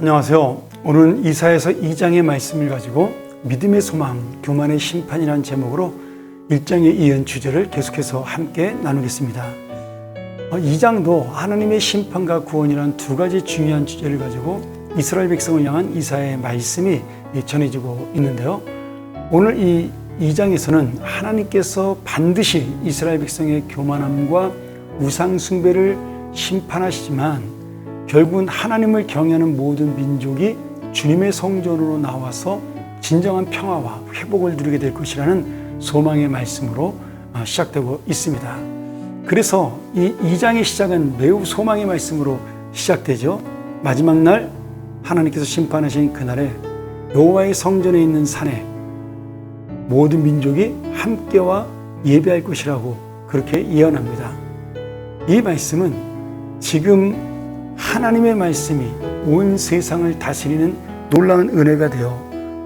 안녕하세요. 오늘은 이사야서 2장의 말씀을 가지고 믿음의 소망, 교만의 심판이라는 제목으로 1장에 이은 주제를 계속해서 함께 나누겠습니다. 2장도 하나님의 심판과 구원이라는 두 가지 중요한 주제를 가지고 이스라엘 백성을 향한 이사야의 말씀이 전해지고 있는데요. 오늘 이 2장에서는 하나님께서 반드시 이스라엘 백성의 교만함과 우상 숭배를 심판하시지만 결국은 하나님을 경외하는 모든 민족이 주님의 성전으로 나와서 진정한 평화와 회복을 누리게 될 것이라는 소망의 말씀으로 시작되고 있습니다. 그래서 이 2장의 시작은 매우 소망의 말씀으로 시작되죠. 마지막 날 하나님께서 심판하신 그날에 여호와의 성전에 있는 산에 모든 민족이 함께와 예배할 것이라고 그렇게 예언합니다. 이 말씀은 지금 하나님의 말씀이 온 세상을 다스리는 놀라운 은혜가 되어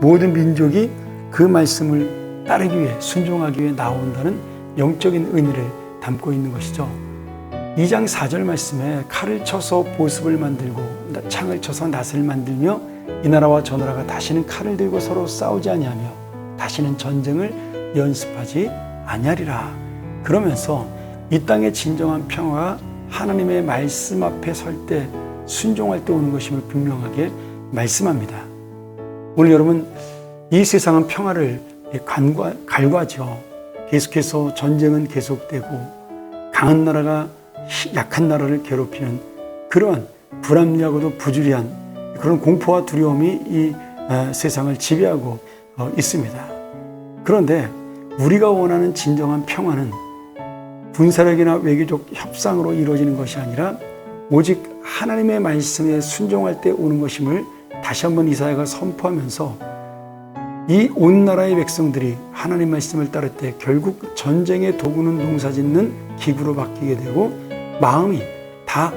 모든 민족이 그 말씀을 따르기 위해 순종하기 위해 나온다는 영적인 의미를 담고 있는 것이죠. 2장 4절 말씀에 칼을 쳐서 보습을 만들고 창을 쳐서 낫을 만들며 이 나라와 저 나라가 다시는 칼을 들고 서로 싸우지 아니하며 다시는 전쟁을 연습하지 아니하리라. 그러면서 이 땅의 진정한 평화가 하나님의 말씀 앞에 설 때 순종할 때 오는 것임을 분명하게 말씀합니다. 오늘 여러분, 이 세상은 평화를 갈구하죠. 계속해서 전쟁은 계속되고 강한 나라가 약한 나라를 괴롭히는 그러한 불합리하고도 부주의한 그런 공포와 두려움이 이 세상을 지배하고 있습니다. 그런데 우리가 원하는 진정한 평화는 군사력이나 외교적 협상으로 이루어지는 것이 아니라 오직 하나님의 말씀에 순종할 때 오는 것임을 다시 한번 이사야가 선포하면서 이 온 나라의 백성들이 하나님 말씀을 따를 때 결국 전쟁의 도구는 농사짓는 기구로 바뀌게 되고 마음이 다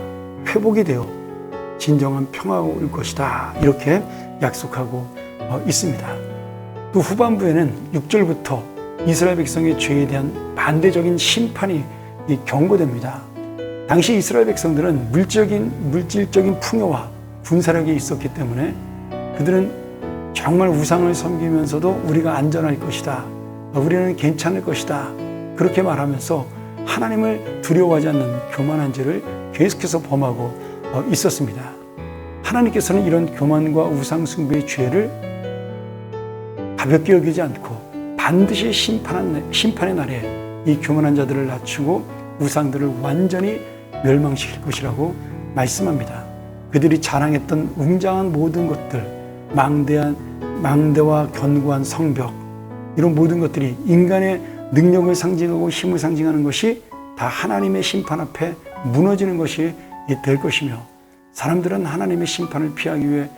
회복이 되어 진정한 평화가 올 것이다, 이렇게 약속하고 있습니다. 또 후반부에는 6절부터 이스라엘 백성의 죄에 대한 반대적인 심판이 경고됩니다. 당시 이스라엘 백성들은 물질적인 풍요와 군사력이 있었기 때문에 그들은 정말 우상을 섬기면서도 우리가 안전할 것이다, 우리는 괜찮을 것이다, 그렇게 말하면서 하나님을 두려워하지 않는 교만한 죄를 계속해서 범하고 있었습니다. 하나님께서는 이런 교만과 우상 숭배의 죄를 가볍게 여기지 않고 반드시 심판의 날에 이 교만한 자들을 낮추고 우상들을 완전히 멸망시킬 것이라고 말씀합니다. 그들이 자랑했던 웅장한 모든 것들, 망대와 견고한 성벽, 이런 모든 것들이 인간의 능력을 상징하고 힘을 상징하는 것이 다 하나님의 심판 앞에 무너지는 것이 될 것이며, 사람들은 하나님의 심판을 피하기 위해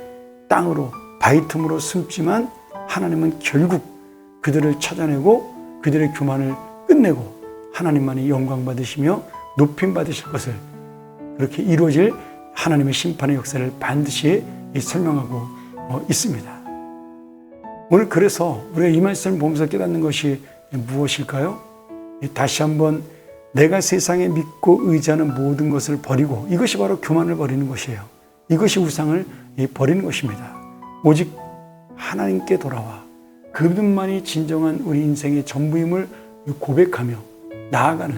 땅으로 바위 틈으로 숨지만 하나님은 결국 그들을 찾아내고 그들의 교만을 끝내고 하나님만이 영광 받으시며 높임 받으실 것을, 그렇게 이루어질 하나님의 심판의 역사를 반드시 설명하고 있습니다. 오늘 그래서 우리가 이 말씀을 보면서 깨닫는 것이 무엇일까요? 다시 한번 내가 세상에 믿고 의지하는 모든 것을 버리고, 이것이 바로 교만을 버리는 것이에요. 이것이 우상을 버리는 것입니다. 오직 하나님께 돌아와 그분만이 진정한 우리 인생의 전부임을 고백하며 나아가는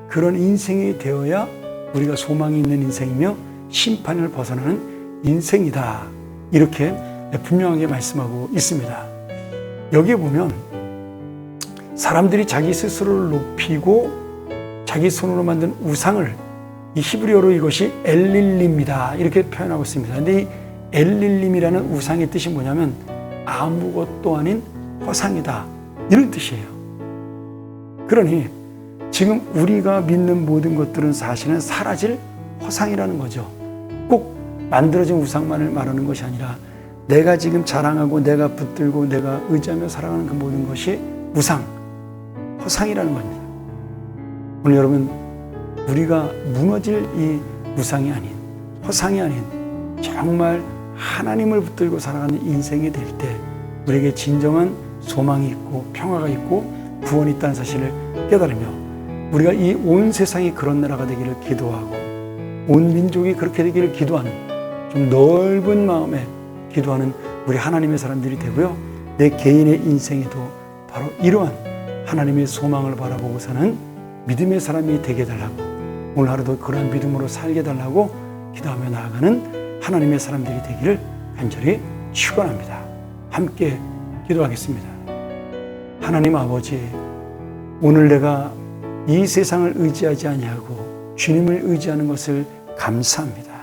그런 인생이 되어야 우리가 소망이 있는 인생이며 심판을 벗어나는 인생이다, 이렇게 분명하게 말씀하고 있습니다. 여기에 보면 사람들이 자기 스스로를 높이고 자기 손으로 만든 우상을, 이 히브리어로 이것이 엘릴림이다, 이렇게 표현하고 있습니다. 그런데 이 엘릴림이라는 우상의 뜻이 뭐냐면 아무것도 아닌 허상이다, 이런 뜻이에요. 그러니 지금 우리가 믿는 모든 것들은 사실은 사라질 허상이라는 거죠. 꼭 만들어진 우상만을 말하는 것이 아니라 내가 지금 자랑하고 내가 붙들고 내가 의지하며 살아가는 그 모든 것이 우상, 허상이라는 겁니다. 오늘 여러분, 우리가 무너질 이 우상이 아닌, 허상이 아닌 정말 하나님을 붙들고 살아가는 인생이 될 때 우리에게 진정한 소망이 있고 평화가 있고 구원이 있다는 사실을 깨달으며, 우리가 이 온 세상이 그런 나라가 되기를 기도하고 온 민족이 그렇게 되기를 기도하는 좀 넓은 마음에 기도하는 우리 하나님의 사람들이 되고요. 내 개인의 인생에도 바로 이러한 하나님의 소망을 바라보고 사는 믿음의 사람이 되게 해달라고, 오늘 하루도 그러한 믿음으로 살게 해달라고 기도하며 나아가는 하나님의 사람들이 되기를 간절히 축원합니다. 함께 기도하겠습니다. 하나님 아버지, 오늘 내가 이 세상을 의지하지 아니하고 주님을 의지하는 것을 감사합니다.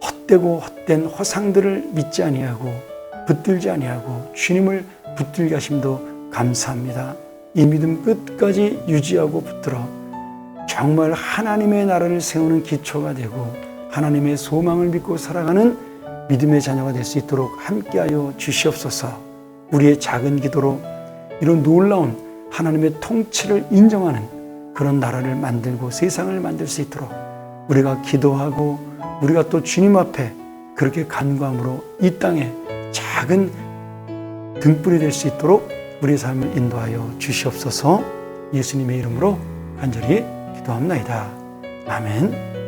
헛되고 헛된 허상들을 믿지 아니하고 붙들지 아니하고 주님을 붙들게 하심도 감사합니다. 이 믿음 끝까지 유지하고 붙들어 정말 하나님의 나라를 세우는 기초가 되고 하나님의 소망을 믿고 살아가는 믿음의 자녀가 될 수 있도록 함께하여 주시옵소서. 우리의 작은 기도로 이런 놀라운 하나님의 통치를 인정하는 그런 나라를 만들고 세상을 만들 수 있도록 우리가 기도하고 우리가 또 주님 앞에 그렇게 간구함으로 이 땅에 작은 등불이 될 수 있도록 우리의 삶을 인도하여 주시옵소서. 예수님의 이름으로 간절히 기도합나이다. 아멘.